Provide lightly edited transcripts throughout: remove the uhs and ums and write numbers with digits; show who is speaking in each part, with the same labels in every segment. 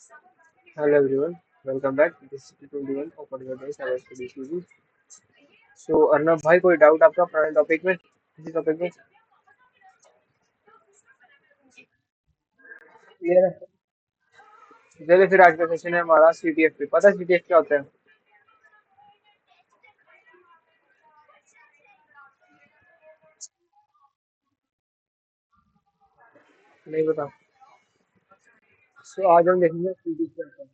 Speaker 1: Hello everyone, welcome back. This is T21 Open Your Days Cyber Studies TV. So Arnab भाई कोई doubt आपका पुराने topic में किसी टॉपिक में क्लियर है? चलिए फिर आज का सेशन है हमारा सीटीएफ पे। पता है सीटीएफ क्या होता है? नहीं पता। सो आज हम देखेंगे सीटीएफ क्या होता है।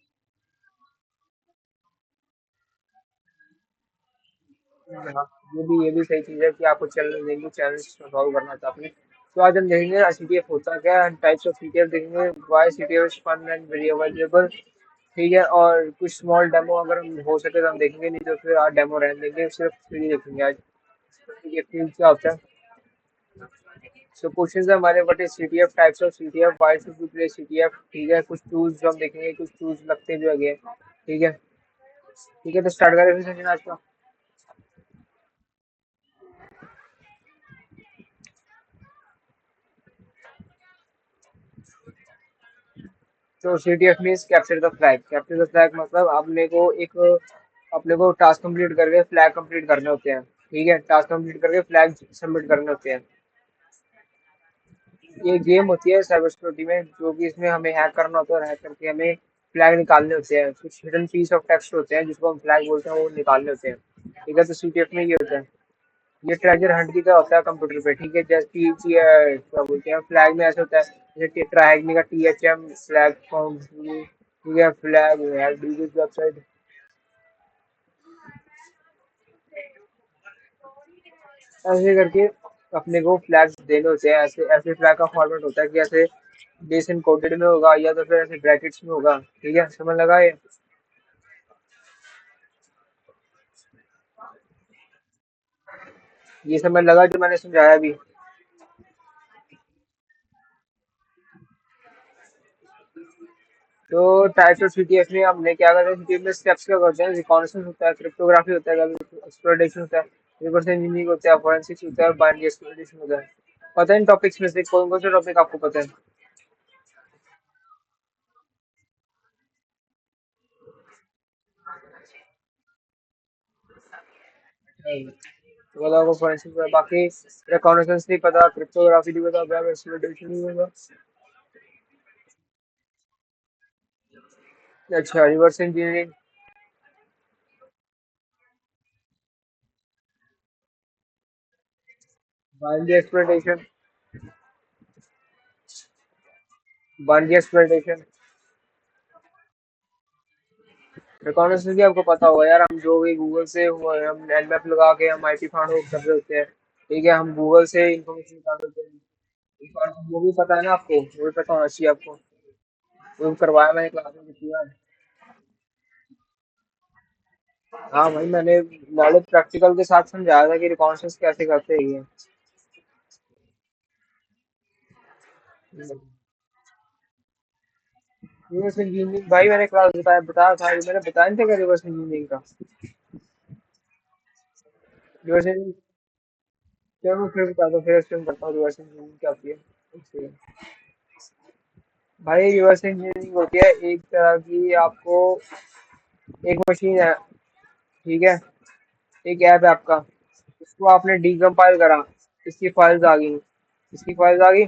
Speaker 1: हाँ, ये भी सही चीज़ है कि आपको चैनल देंगे, चैनल सॉल्व करना था आपने। तो आज हम देखेंगे सीटीएफ होता क्या है, टाइप्स ऑफ सीटीएफ देखेंगे, why CTF is fun and very available. ठीक है, और कुछ स्मॉल डेमो अगर हम हो सके तो हम देखेंगे, नहीं तो फिर आज डेमो रहने देंगे, सिर्फ थ्री देखेंगे आज। सीटीएफ क्या होता है? सो क्वेश्चंस है हमारे, what is CTF, types of CTF, why should we play CTF. ठीक है, कुछ टूल्स जो हम देखेंगे, कुछ टूल्स लगते जो है। ठीक है। ठीक है, तो स्टार्ट करें फिर सेशन आज का। तो CTF means capture the flag. Capture the flag मतलब अपने को टास्क कंप्लीट करके फ्लैग कंप्लीट करने होते हैं। ठीक है, टास्क कंप्लीट करके फ्लैग सबमिट करने होते हैं। ये गेम होती है साइबर सिक्योरिटी में, जो कि इसमें हमें हैक करना होता है, और हैक करके हमें फ्लैग निकालने होते हैं। कुछ हिडन पीस ऑफ टेक्स्ट होते हैं जिसको हम फ्लैग बोलते हैं, वो निकालने होते हैं। ठीक है, तो सीटीएफ में ये होता है। ये ट्रेजर हंट की तरह होता है कंप्यूटर पे। ठीक है, जैसे कि क्या बोलते हैं, फ्लैग में ऐसे होता है जैसे ट्राइगनी का टीएचएम फ्लैग फाउंड। ठीक है, फ्लैग वेबसाइट ऐसे करके अपने को फ्लैग देने होते हैं। ऐसे ऐसे फ्लैग का फॉर्मेट होता है कि ऐसे बेस कोडेड में होगा, या तो फिर ऐसे ब्रैकेट्स में होगा। ठीक है, समझ लगा ये समझ लगा जो मैंने समझाया अभी? तो टाइप्स ऑफ सीटीएफ में हमने क्या करते हैं, सीटीएफ में स्टेप्स क्या करते हैं, रिकॉनेसेंस होता है, क्रिप्टोग्राफी होता है, एक्सप्लोरेशन होता है, रिवर्स इंजीनियरिंग होता है, फोरेंसिक्स होता है, बाइनरी एक्सप्लोरेशन होता है। पता है इन टॉपिक्स में से कौन कौन से टॉपिक आपको पता है? नहीं। तो पता होगा फोरेंसिक्स में, बाकी रिकॉनेसेंस नहीं पता, क्रिप्टोग्राफी नहीं पता, वेब एक्सप्लोरेशन नहीं पता। अच्छा, reverse engineering. Binary exploration. Binary exploration. Reconnaissance भी आपको पता होगा यार, हम जो भी गूगल से हम nmap लगा के हम आईपी फाइंड आउट कर रहे होते हैं। ठीक है, हम गूगल से इंफॉर्मेशन निकाल लेते हैं। एक बार वो भी पता है ना आपको, वो भी पता होना चाहिए आपको। वो भी करवाया मैंने क्लास में कितनी बार। हाँ भाई, मैंने नॉलेज प्रैक्टिकल के साथ समझाया था कि रिकॉनेसेंस कैसे करते हैं ये। रिवर्स इंजीनियरिंग भाई मैंने क्लास बताया था, मैंने बताया नहीं था क्या रिवर्स इंजीनियरिंग का? Reverse engineering. चलो फिर बता दो, फिर एक्सप्लेन करता हूँ रिवर्स इंजीनियरिंग क्या होती है। एक भाई, रिवर्स इंजीनियरिंग होती है एक तरह की, आपको एक मशीन है। ठीक है, एक ऐप है आपका, इसको आपने डीकम्पाइल करा, इसकी फाइल्स आ गई। इसकी फाइल्स आ गई,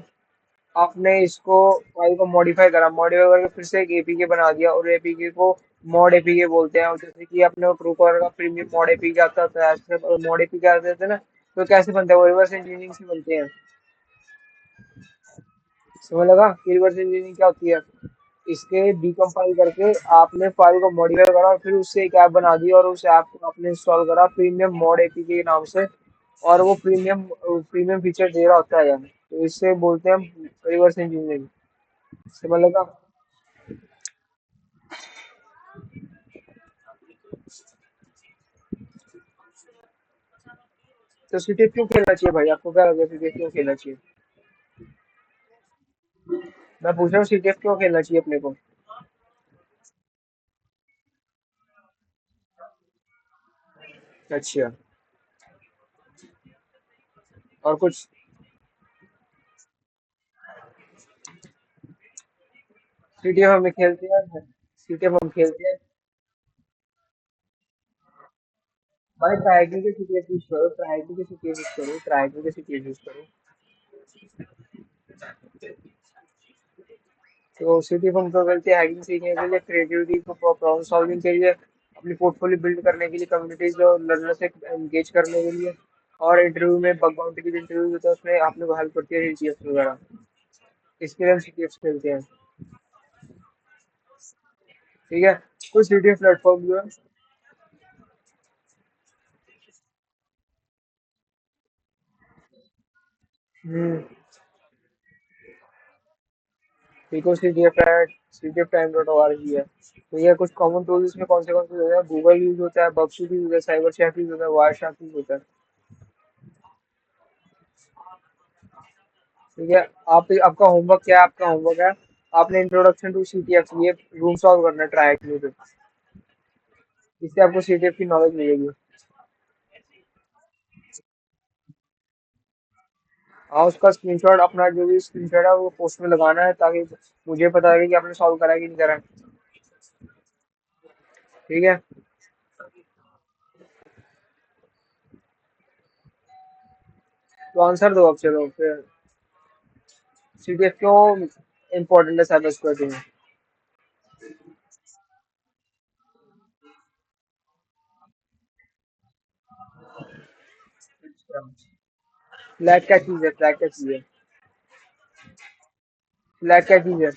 Speaker 1: आपने इसको फाइल को मॉडिफाई करा, मॉडिफाई करके फिर से एक एपीके बना दिया, और एपीके को मॉड एपीके बोलते हैं। और जैसे कि अपने ट्रू कलर का प्रीमियम मॉड एपीके आता है, ऐसे मॉड एपीके आते थे ना, तो कैसे बनते हैं वो रिवर्स इंजीनियरिंग से बनते हैं। समझ लगा कि रिवर्स इंजीनियरिंग क्या होती है? इसके डीकम्पाइल करके आपने फाइल को मॉडिफाई करा, और फिर उससे एक ऐप बना दी, और उस ऐप को आपने इंस्टॉल करा प्रीमियम मॉड एपीके के नाम से। और वो प्रीमियम प्रीमियम फीचर दे रहा होता है यार, तो इससे बोलते हैं हम रिवर्स इंजीनियरिंग। समझ लगा? तो सीटेट क्यों खेलना चाहिए भाई, आपको क्या लगे सीटेट क्यों खेलना चाहिए? मैं पूछ रहा हूँ सीटेट क्यों खेलना चाहिए अपने को? अच्छा, और कुछ? सीटीएफ हमें खेलते हैं। सीटीएफ हम खेलते हैं। भाई ट्राइगल के सीटीएफ यूज करो, ट्राइगल के सीटीएफ यूज करो, ट्राइगल के सीटीएफ यूज करो। तो सीटीएफ हम तो खेलते हैं हैकिंग सीखने के लिए, क्रिएटिविटी को, प्रॉब्लम सॉल्विंग के लिए, अपनी पोर्टफोलियो बिल्ड करने के लिए, कम्युनिटीज और लर्नर से एंगेज करने के लिए, और इंटरव्यू में बग बाउंटी के इंटरव्यू होता है उसमें आपने को हेल्प करती है सीटीएफ वगैरह। इसके लिए हम सीटीएफ खेलते हैं। ठीक है। कुछ सीटीएफ प्लेटफॉर्म जो है। हम्म। ठीक है, सीटीएफ है, सीटीएफ टाइम डॉट ओआरजी है। तो ये कुछ कॉमन टूल्स में कौन से होते हैं? गूगल यूज होता है, बगसूट यूज होता है, साइबर शेफ यूज होता है, वायर शेफ यूज होता है। ठीक है। आप आपका होमवर्क क्या है? आपका होमवर्क है, आपने इंट्रोडक्शन टू सीटीएफ ये रूम सॉल्व करना है ट्राई पे। इससे आपको सीटीएफ की नॉलेज मिलेगी। हाँ, उसका स्क्रीनशॉट, अपना जो भी स्क्रीनशॉट है वो पोस्ट में लगाना है, ताकि मुझे पता लगे कि आपने सॉल्व करा है कि नहीं करा है। ठीक है। तो आंसर दो अब, चलो फिर। सीटीएफ क्यों इम्पोर्टेंट है साइबर सिक्योरिटी में? फ्लैग क्या चीज है? फ्लैग क्या चीज है? फ्लैग क्या चीज है?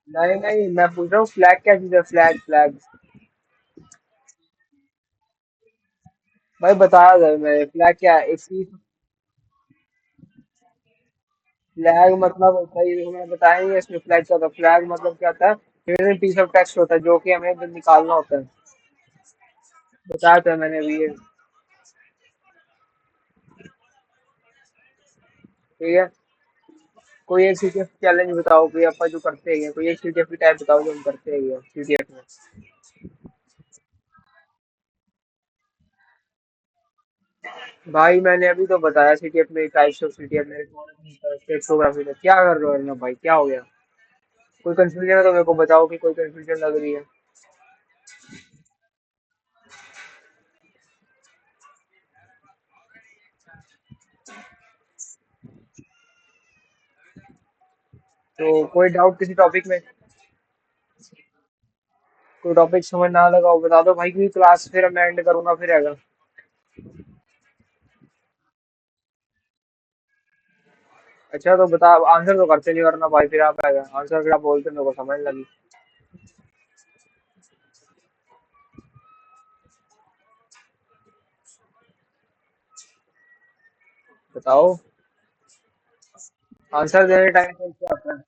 Speaker 1: नहीं नहीं, मैं पूछ रहा हूँ फ्लैग क्या चीज है? Flag, flag. भाई बताया था मैंने, फ्लैग क्या है? एक चीज। फ्लैग मतलब होता है, ये मैंने बताया नहीं है इसमें फ्लैग क्या होता है। फ्लैग मतलब क्या होता है? हिडन पीस ऑफ टेक्स्ट होता है जो कि हमें निकालना होता है। बताया था मैंने अभी ये। ठीक है। कोई एक सीटीएफ चैलेंज बताओ, कोई अपन जो करते हैं, कोई एक सीटीएफ की टाइप बताओ जो हम करते हैं सीटीएफ में। भाई मैंने अभी तो बताया सीटीएफ में टाइप्स ऑफ सीटीएफ मेरे को। क्रिप्टोग्राफी में क्या कर रहे हो ना भाई, क्या हो गया? कोई कंफ्यूजन है तो मेरे को बताओ कि कोई कंफ्यूजन लग रही है। तो कोई डाउट किसी टॉपिक में? कोई टॉपिक समझ ना लगा हो बता दो भाई, की क्लास फिर मैं एंड करूंगा फिर आएगा। अच्छा तो बता, आंसर तो करते नहीं करना भाई, फिर आप आएगा आंसर, फिर आप बोलते मेरे को समझ लगी। बताओ। आंसर देने टाइम पे क्या आता है?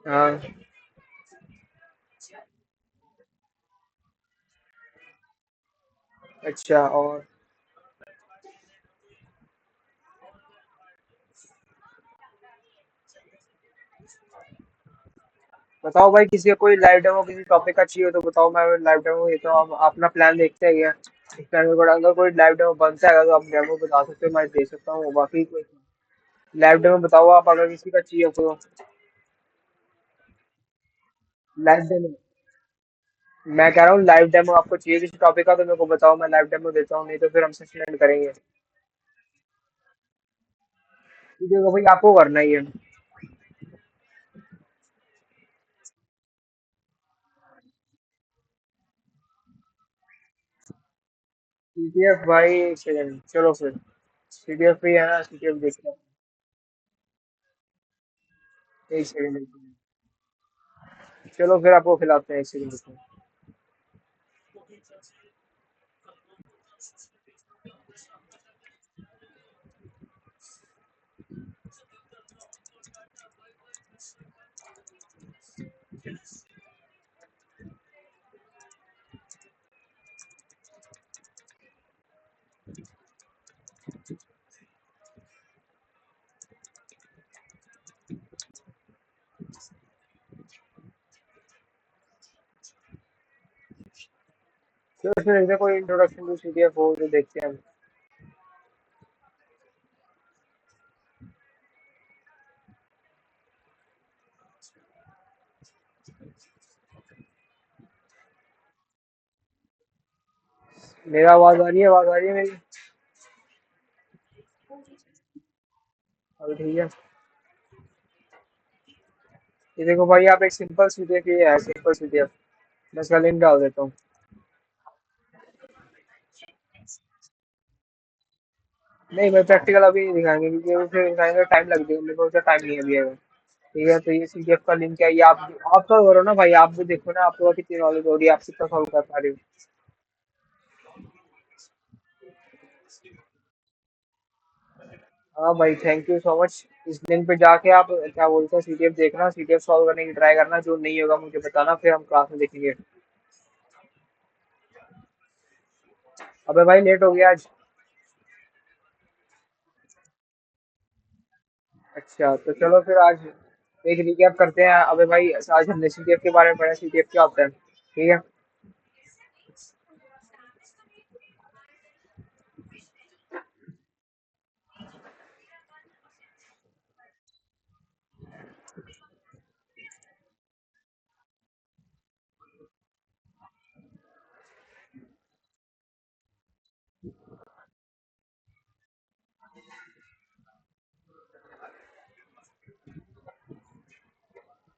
Speaker 1: हाँ। अच्छा, और बताओ भाई, किसी का कोई लाइव डेमो किसी टॉपिक का चाहिए हो तो बताओ, मैं लाइव डेमो देता हूँ। आप अपना प्लान देखते हैं क्या? इस प्लान में अगर कोई लाइव डेमो बनता है तो आप डेमो बता सकते हो, मैं दे सकता हूँ। बाकी कोई लाइव डेमो बताओ आप, अगर किसी का चाहिए हो तो। लाइव डेमो, मैं कह रहा हूँ लाइव डेमो आपको चाहिए किसी टॉपिक का तो मेरे को बताओ, मैं लाइव डेमो देता हूँ, नहीं तो फिर हम सेशन एंड करेंगे। ठीक है भाई, आपको करना ही है। सीटीएफ भाई, एक सेकंड, चलो फिर। सीटीएफ ही है ना? सीटीएफ देखते हैं। एक सेकंड, एक सेकंड। चलो फिर आपको खिलाते हैं, एक सेकंड। चलो फिर देखते हैं, कोई इंट्रोडक्शन टू सीटीएफ हो तो देखते हैं हम। मेरा आवाज आ रही है, आवाज आ रही है मेरी? अभी ठीक है। ये देखो भाई, आप एक सिंपल सी देखिए, है सिंपल सी देख। मैं इसका लिंक डाल देता हूँ। नहीं भाई, प्रैक्टिकल अभी नहीं दिखाएंगे क्योंकि उसे दिखाएंगे टाइम लग जाएगा, मेरे को उसे टाइम नहीं है अभी अभी। ठीक है, तो ये सीडीएफ का लिंक है, ये आप सॉल्व करो ना भाई, आप भी देखो ना, आपको कितनी नॉलेज हो रही है, आप कितना सॉल्व कर पा रहे हो। हाँ भाई, थैंक यू सो मच। इस लिंक पे जाके आप क्या बोलते हैं, सीडीएफ देखना, सीडीएफ सॉल्व करने की ट्राई करना, जो नहीं होगा मुझे बताना, फिर हम क्लास में देखेंगे। अबे भाई, लेट हो गया आज। अच्छा, तो चलो फिर आज एक रिकैप करते हैं। अबे भाई, आज हमने सीडीएफ के बारे में पढ़ा, सीडीएफ क्या होता है, ठीक है।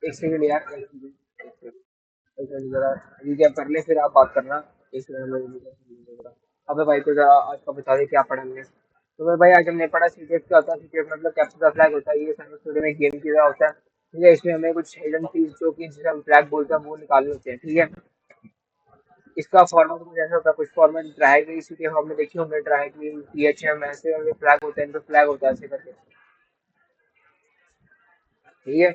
Speaker 1: एक सेकंड यार, एक सेकंड, एक सेकंड जरा रिकैप कर ले, फिर आप बात करना। एक सेकंड में recap कर लेंगे जरा। अबे भाई, तो जरा आज का बता दे क्या पढ़ेंगे। तो भाई, आज हमने पढ़ा सीडीएफ क्या होता है। सीडीएफ मतलब कैप्चर द फ्लैग होता है, ये सर्वर स्टूडियो में गेम की तरह होता है। ठीक है, इसमें हमें कुछ हिडन चीज जो कि जिसे हम फ्लैग बोलते हैं वो निकालने होते हैं, ठीक है। इसका फॉर्मेट कुछ ऐसा होता है, कुछ फॉर्मेट ड्रैग, सीडीएफ हमने देखी होंगे, ड्रैग पीएचएम, ऐसे फ्लैग होते हैं, इनका फ्लैग होता है ऐसे करके, ठीक है।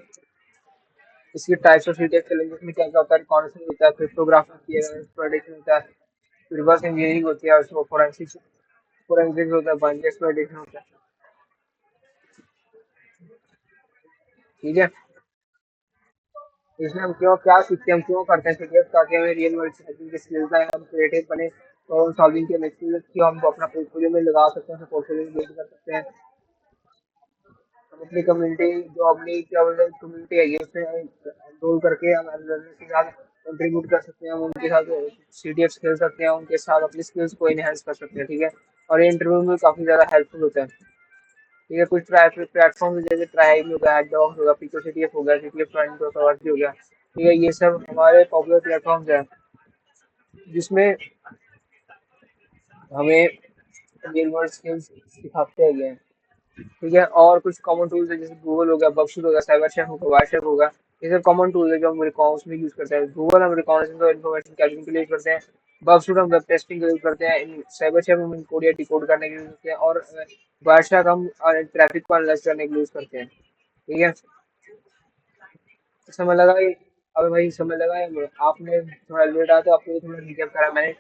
Speaker 1: इसकी टाइप्स ऑफ सीडीएफ चलेंगे, इसमें क्या क्या होता है, रिकॉर्डिंग होता है, क्रिप्टोग्राफी किया गया प्रोडिक्शन होता है, रिवर्स इंजीनियरिंग होती है, उसको फोरेंसिक्स फोरेंसिक्स होता है, बाइंडिंग एक्सप्लॉइटेशन होता है, ठीक है। इसमें हम क्यों क्या सीखते हैं, हम क्यों करते हैं सीडीएफ, ताकि हमें रियल वर्ल्ड सेटिंग के स्किल्स आए, हम क्रिएटिव बने, प्रॉब्लम सॉल्विंग के स्किल्स की हम अपना पोर्टफोलियो में लगा सकते हैं, पोर्टफोलियो में बिल्ड कर सकते हैं। हम अपनी कम्युनिटी, जो अपनी क्या बोलते हैं कम्युनिटी है, उसमें एनरोल करके हम लर्नर्स के साथ कंट्रीब्यूट कर सकते हैं, हम उनके साथ सीडीएफ खेल सकते हैं, उनके साथ अपनी स्किल्स को इनहेंस कर सकते हैं, ठीक है। और ये इंटरव्यू में काफी ज्यादा हेल्पफुल होता है, ठीक है। कुछ प्लेटफॉर्म जैसे ट्राइब हो गया, एडडॉग हो गया, पिकोसीटीएफ हो गया, सीटीएफ प्राइम हो गया, ठीक है, ये सब हमारे पॉपुलर प्लेटफॉर्म्स हैं जिसमें हमें रियल वर्ल्ड स्किल्स सिखाते हैं, ठीक है। और कुछ कॉमन टूल्स है, जैसे गूगल हो गया, बगशूट हो गया, साइबरशेफ हो गया, वाइशेफ हो गया। ये सब कॉमन टूल्स है जो हम उसमें यूज करते हैं। गूगल हम रिकॉग्निशन और इन्फॉर्मेशन कैचिंग के लिए यूज करते हैं। बगशूट हम वेब टेस्टिंग के लिए यूज करते हैं। साइबरशेफ हम इनकोड या डिकोड करने के लिए यूज करते हैं। और वाइशेफ हम ट्रैफिक को एनालाइज करने के लिए यूज करते हैं, ठीक है। समय लगा ये, अबे भाई समय लगा ये, आपने थोड़ा लेट आया तो आपको थोड़ा रिकैप करा मैंने।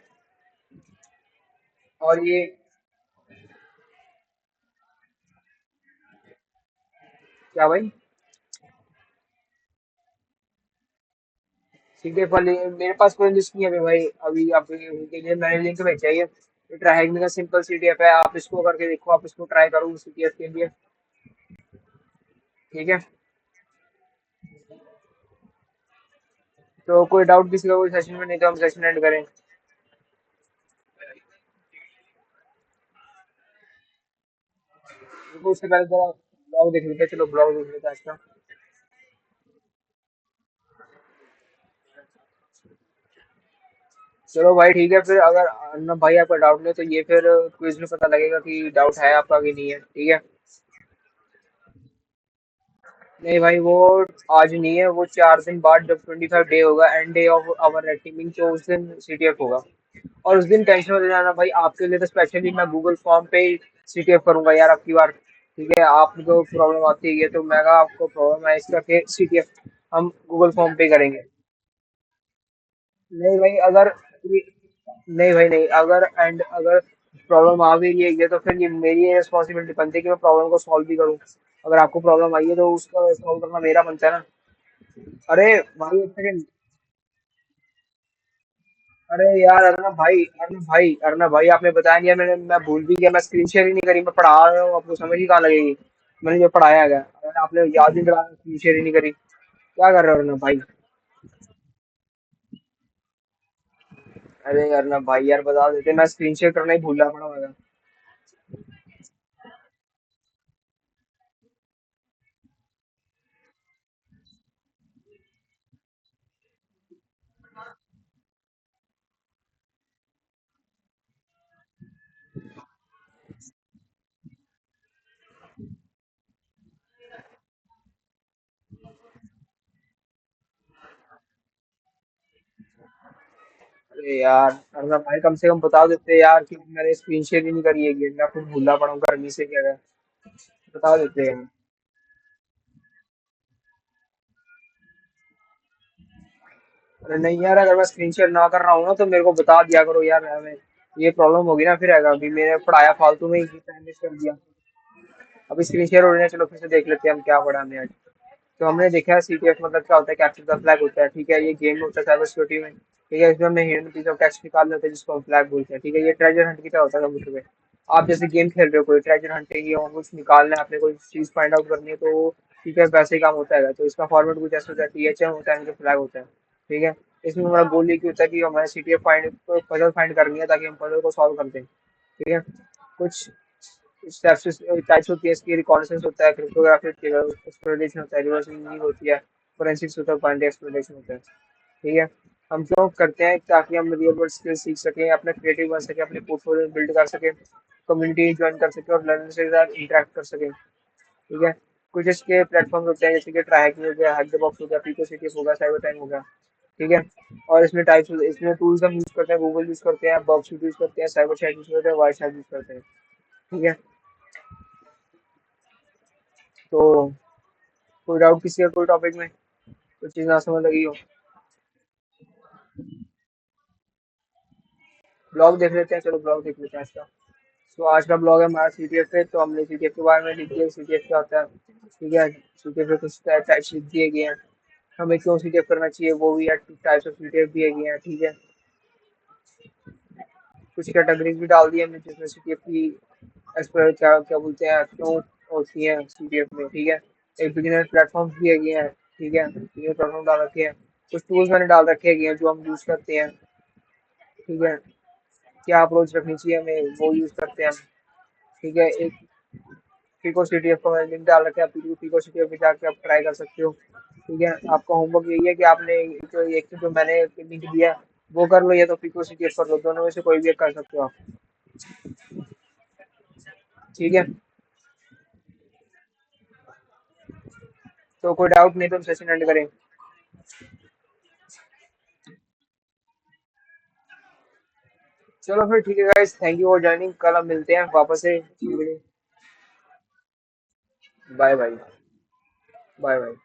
Speaker 1: और ये क्या भाई, सीधे वाले मेरे पास कोई लिस्ट नहीं है अभी भाई, अभी आपके के लिए मैंने लिंक भेजा है। ये ट्राई हैकिंग का सिंपल सीडीएफ है, आप इसको करके देखो, आप इसको ट्राई करो सीडीएफ के लिए, ठीक है। तो कोई डाउट किसी का कोई सेशन में, नहीं तो हम सेशन एंड करें। देखो उससे पहले जरा ब्लॉग देख लेते हैं, चलो ब्लॉग देख लेते हैं आज का। चलो भाई ठीक है, फिर अगर अन्ना भाई आपका डाउट नहीं है, तो ये फिर क्विज में पता लगेगा कि डाउट है आपका कि नहीं है, ठीक है। नहीं भाई, वो आज नहीं है, वो 4 दिन बाद, जब 25 डे होगा, end day of our teaming, तो उस दिन सीटीएफ होगा। और उस दिन टेंशन मत लेना भाई, आपके लिए तो स्पेशली मैं गूगल फॉर्म पे ही सीटीएफ करूंगा यार आपकी बार, ठीक है। आपको प्रॉब्लम आती है तो मैं कहा आपको प्रॉब्लम है, इसका के सीटीएफ हम गूगल फॉर्म पे करेंगे। नहीं भाई, अगर नहीं भाई नहीं, अगर प्रॉब्लम आ भी रही है ये, तो फिर ये मेरी रिस्पॉन्सिबिलिटी बनती है कि मैं प्रॉब्लम को सॉल्व भी करूँ। अगर आपको प्रॉब्लम आई है तो उसका सॉल्व करना मेरा बनता है ना। अरे भाई एक सेकंड, अरे यार अरना भाई आपने बताया नहीं है, मैं भूल भी गया, मैं स्क्रीन शेयर ही नहीं करी, मैं पढ़ा रहा हूँ, आपको समझ ही कहाँ लगेगी। मैंने जो पढ़ाया गया, अगर आपने याद नहीं दिलाया, स्क्रीन शेयर ही नहीं करी, क्या कर रहे हो अरना भाई। अरे यार ना भाई, यार बता देते, मैं स्क्रीन शेयर करना ही भूला पड़ा था। अरे यार, अरे भाई कम से कम बता देते यार कि मैंने स्क्रीन शेयर ही नहीं करी है गेम, मैं खुद भूला पड़ा हूँ गर्मी से क्या है। बता देते हैं। अरे नहीं यार, अगर मैं स्क्रीन शेयर ना कर रहा हूँ ना तो मेरे को बता दिया करो यार, हमें ये प्रॉब्लम होगी ना फिर आएगा, अभी मैंने पढ़ाया फालतू में ही टाइम वेस्ट कर दिया। अभी स्क्रीन शेयर हो रही है, चलो फिर से देख लेते हैं हम क्या पढ़ा हमने आज। तो हमने देखा है सीटीएफ मतलब क्या होता है, कैप्चर द फ्लैग होता है, ठीक है, ये गेम होता है साइबर सिक्योरिटी में। ठीक है, इसमें हमने हिडन पीस ऑफ टेक्स्ट निकाल लेते हैं जिसको हम फ्लैग बोलते हैं। ठीक है, ये ट्रेजर हंट की तरह होता है कंप्यूटर में। आप जैसे गेम खेल रहे हो, कोई ट्रेजर हंटिंग या कुछ निकालना है आपने, कोई चीज फाइंड आउट करनी है, तो ठीक है वैसे ही काम होता है। तो इसका फॉर्मेट कुछ ऐसा होता है, टीएचएम होता है, इनका फ्लैग होता है। ठीक है, इसमें हमारा गोल ये होता है कि हमें सीटीएफ फाइंड पजल फाइंड करनी है ताकि हम पजल को सॉल्व कर दें। ठीक है, कुछ स्टेप्स टाइप्स होती है इसकी, रिकॉर्डेंस होता है, क्रिप्टोग्राफी होती है, एक्सप्लोरेशन होता है, रिवर्स इंजीनियरिंग होती है, फोरेंसिक्स होता है, बाइनरी एक्सप्लोरेशन होता है। ठीक है, हम क्यों करते हैं, ताकि हम रियल वर्ल्ड स्किल्स सीख सकें, अपना क्रिएटिव बन सके, अपने पोर्टफोलियो बिल्ड कर सके, कम्युनिटी ज्वाइन कर सके और लर्नर के साथ इंटरेक्ट कर सके। ठीक है, कुछ इसके प्लेटफॉर्म होते हैं जैसे कि ट्राई हो गया, हैक द बॉक्स हो गया, पीको सिटी हो गया, साइबर टाइम हो गया। ठीक है, और इसमें टाइप्स, इसमें टूल्स हम यूज करते हैं, गूगल यूज करते हैं, बॉक्स यूज करते हैं, साइबर चैट यूज करते हैं, वाइट यूज करते हैं। ठीक है, तो कोई डाउट किसी का, कोई टॉपिक में कुछ चीज ना समझ लगी हो? ब्लॉग देख लेते हैं, चलो ब्लॉग देख लेते हैं आज का। तो आज का ब्लॉग है हमारा सीटीएफ पे, तो हमने सीटीएफ के बारे में लिख दिया, सीटीएफ क्या होता है। ठीक है, सीटीएफ पे कुछ टाइप्स लिख दिए गए हैं, हमें क्यों सीटीएफ करना चाहिए वो भी है, टाइप्स ऑफ सीटीएफ दिए गए हैं। ठीक है, कुछ कैटेगरीज भी डाल दी हमने जिसमें सीटीएफ की एक्सप्लोर क्या क्या बोलते हैं, क्यों होती है सीटीएफ में। ठीक है, एक बिगिनर प्लेटफॉर्म दिए गए हैं। ठीक है, बिगिनर प्लेटफॉर्म डाल रखे हैं, कुछ टूल्स मैंने डाल रखे हैं जो हम यूज करते हैं। ठीक है, क्या अप्रोच रखनी चाहिए हमें वो यूज करते हैं हम। ठीक है, एक पीको सीटीएफ को मैंने लिंक डाल रखा है, आप पीको सीटीएफ पे जाके आप ट्राई कर सकते हो। ठीक है, आपका होमवर्क यही है कि आपने एक तो जो मैंने लिंक दिया है, वो कर लो, या तो पीको सीटीएफ कर लो, दोनों में से कोई भी एक कर सकते हो आप। ठीक है, तो कोई डाउट नहीं तो हम सेशन एंड करें। चलो फिर ठीक है guys, thank you for joining, कल हम मिलते हैं वापस से। Bye bye. Bye bye.